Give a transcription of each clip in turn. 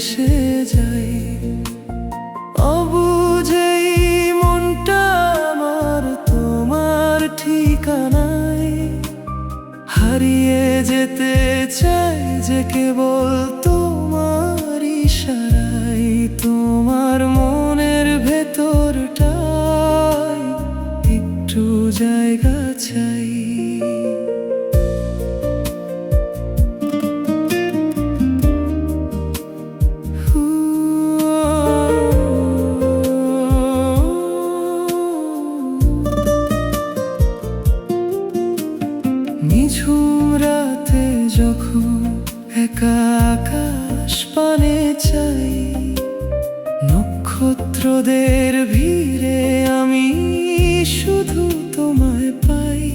ভেসে যাই। অবুঝেই মনটা আমার তোমার ঠিকানায়, হারিয়ে যেতে চাই যে কেবল তোমার ইশারায়। তোমার মনের ভেতরটায় একটু জায়গা চাই। নিঝুম রাতে যখন একা আকাশ পানে চাই, নক্ষত্রদের ভিড়ে আমি শুধু তোমায় পাই।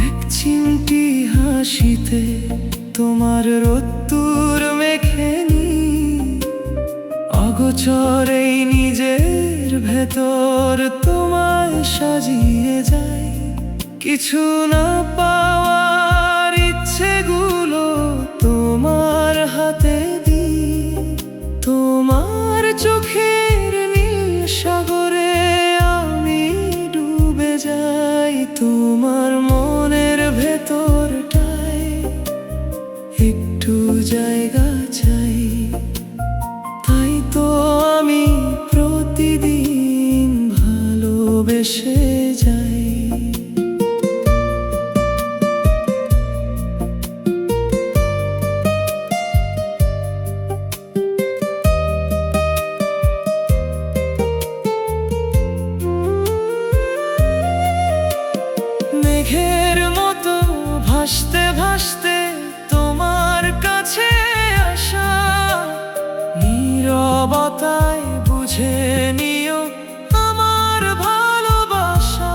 এক চিমটি হাসিতে তোমার রোদ্দুর মেখে নিই, অগোচরেই নিজের ভেতর তোমায় সাজিয়ে যাই। কিছু না পাওয়ার ইচ্ছেগুলো তোমার হাতে দিই, তোমার চোখের নীল সাগরে আমি ডুবে যাই। তোমার মনের ভেতরটায় একটু জায়গা চাই, তাই তো আমি প্রতিদিন ভালোবেসে যাই। মেঘের মতো ভাসতে ভাসতে তোমার কাছে আসা, নীরবতায় বুঝে নিও আমার ভালোবাসা।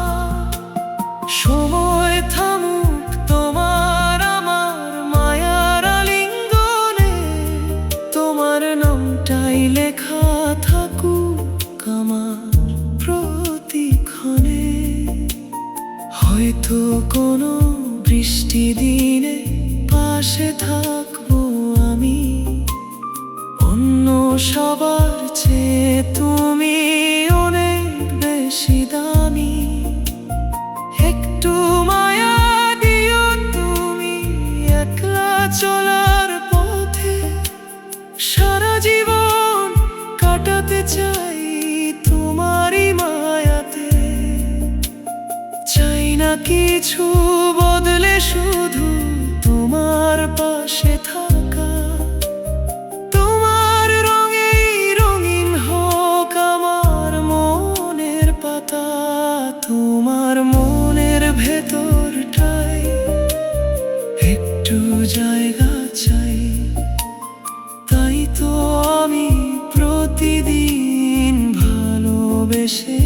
সময় থামুক তোমার আমার মায়ার আলিঙ্গনে, তোমার নামটাই লেখা থাকুক আমার প্রতিক্ষণে। হয়তো কোনো বৃষ্টি দিনে পাশে থাকবো আমি, অন্য সবার চেয়ে তুমি অনেক বেশি দামি। একটু মায়া দিও তুমি একলা চলার পথে, সারা জীবন কাটাতে চাই তোমারই মায়াতে। চাই না কিছু বদলে, শুধু তোমার পাশে থাকা। তোমার রঙেই রঙিন হোক আমার মনের পাতা। তোমার মনের ভেতরটায় একটু জায়গা চাই, তাই তো আমি প্রতিদিন ভালোবেসে